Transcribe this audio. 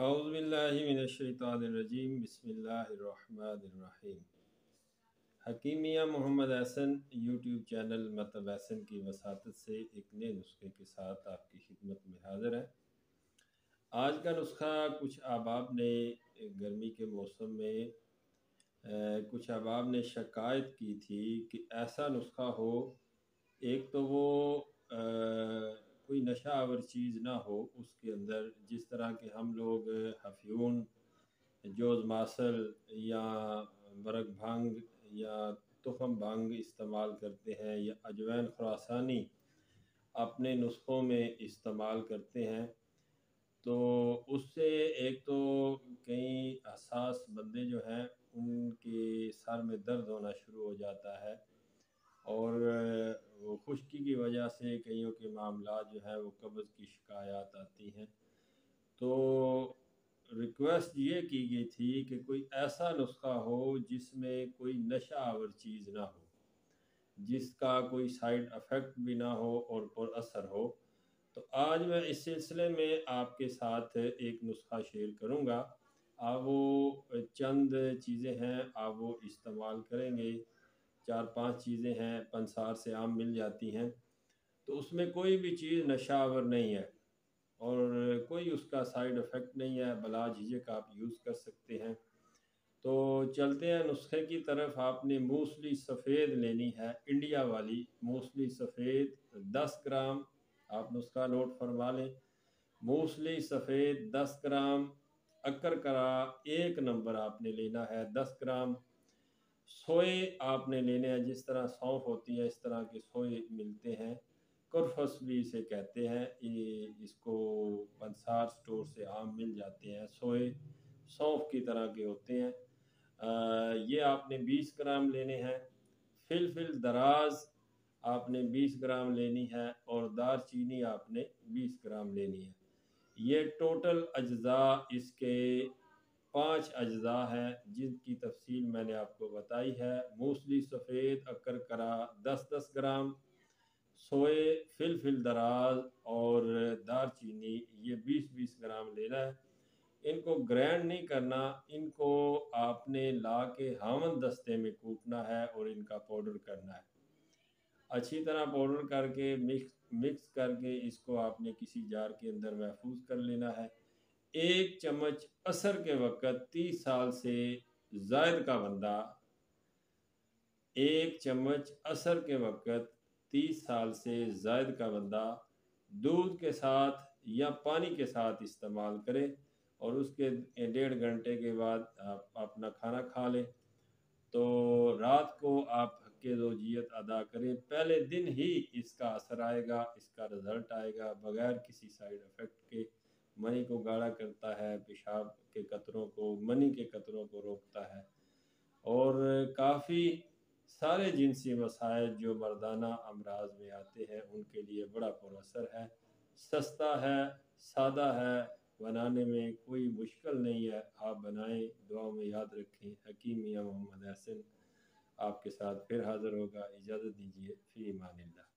اعوذ باللہ من الشیطان الرجیم، بسم اللہ الرحمن الرحیم۔ حکیم میاں محمد احسن یوٹیوب چینل مطلب احسن کی وساطت سے ایک نئے نسخے کے ساتھ آپ کی خدمت میں حاضر ہے۔ آج کا نسخہ کچھ احباب نے گرمی کے موسم میں کچھ احباب نے شکایت کی تھی کہ ایسا نسخہ ہو، ایک تو وہ کوئی نشہ آور چیز نہ ہو اس کے اندر، جس طرح کہ ہم لوگ افیون، جوز ماسل یا برگ بھنگ یا تخم بھنگ استعمال کرتے ہیں، یا اجوین خراسانی اپنے نسخوں میں استعمال کرتے ہیں، تو اس سے ایک تو کئی حساس بندے جو ہیں ان کے سر میں درد ہونا شروع ہو جاتا ہے، اور خشکی کی وجہ سے کئیوں کے معاملات جو ہیں وہ قبض کی شکایات آتی ہیں۔ تو ریکویسٹ یہ کی گئی تھی کہ کوئی ایسا نسخہ ہو جس میں کوئی نشہ آور چیز نہ ہو، جس کا کوئی سائیڈ افیکٹ بھی نہ ہو اور پر اثر ہو۔ تو آج میں اس سلسلے میں آپ کے ساتھ ایک نسخہ شیئر کروں گا۔ آپ وہ چند چیزیں ہیں، آپ وہ استعمال کریں گے، 4-5 چیزیں ہیں، پنسار سے عام مل جاتی ہیں، تو اس میں کوئی بھی چیز نشہ آور نہیں ہے اور کوئی اس کا سائیڈ افیکٹ نہیں ہے، بلا جھجک آپ یوز کر سکتے ہیں۔ تو چلتے ہیں نسخے کی طرف۔ آپ نے موسلی سفید لینی ہے، انڈیا والی موسلی سفید 10 گرام، آپ نسخہ نوٹ فرما لیں۔ موسلی سفید 10 گرام، اکر کرا 1 نمبر آپ نے لینا ہے 10 گرام۔ سوئے آپ نے لینے ہیں، جس طرح سونف ہوتی ہے اس طرح کے سوئے ملتے ہیں، کرفس بھی اسے کہتے ہیں، اس کو پنسار سٹور سے عام مل جاتے ہیں، سوئے سونف کی طرح کے ہوتے ہیں۔ یہ آپ نے 20 گرام لینے ہیں۔ فلفل دراز آپ نے 20 گرام لینی ہے، اور دار چینی آپ نے 20 گرام لینی ہے۔ یہ ٹوٹل اجزاء اس کے 5 اجزاء ہیں، جن کی تفصیل میں نے آپ کو بتائی ہے۔ موسلی سفید اکر کرا 10-10 گرام، سوئے، فلفل دراز اور دار چینی یہ 20-20 گرام لینا ہے۔ ان کو گرینڈ نہیں کرنا، ان کو آپ نے لا کے ہاون دستے میں کوٹنا ہے اور ان کا پاؤڈر کرنا ہے۔ اچھی طرح پاؤڈر کر کے مکس کر کے اس کو آپ نے کسی جار کے اندر محفوظ کر لینا ہے۔ 1 چمچ عصر کے وقت 30 سال سے زائد کا بندہ 1 چمچ عصر کے وقت 30 سال سے زائد کا بندہ دودھ کے ساتھ یا پانی کے ساتھ استعمال کرے، اور اس کے 1.5 گھنٹے کے بعد آپ اپنا کھانا کھا لیں۔ تو رات کو آپ حق زوجیت ادا کریں، پہلے دن ہی اس کا اثر آئے گا، اس کا رزلٹ آئے گا، بغیر کسی سائیڈ افیکٹ کے۔ منی کو گاڑھا کرتا ہے، پیشاب کے قطروں کو، منی کے قطروں کو روکتا ہے، اور کافی سارے جنسی مسائل جو مردانہ امراض میں آتے ہیں ان کے لیے بڑا پر اثر ہے۔ سستا ہے، سادہ ہے، بنانے میں کوئی مشکل نہیں ہے، آپ بنائیں، دعاؤں میں یاد رکھیں۔ حکیم میاں محمد احسن آپ کے ساتھ پھر حاضر ہوگا، اجازت دیجیے، فی امان اللہ۔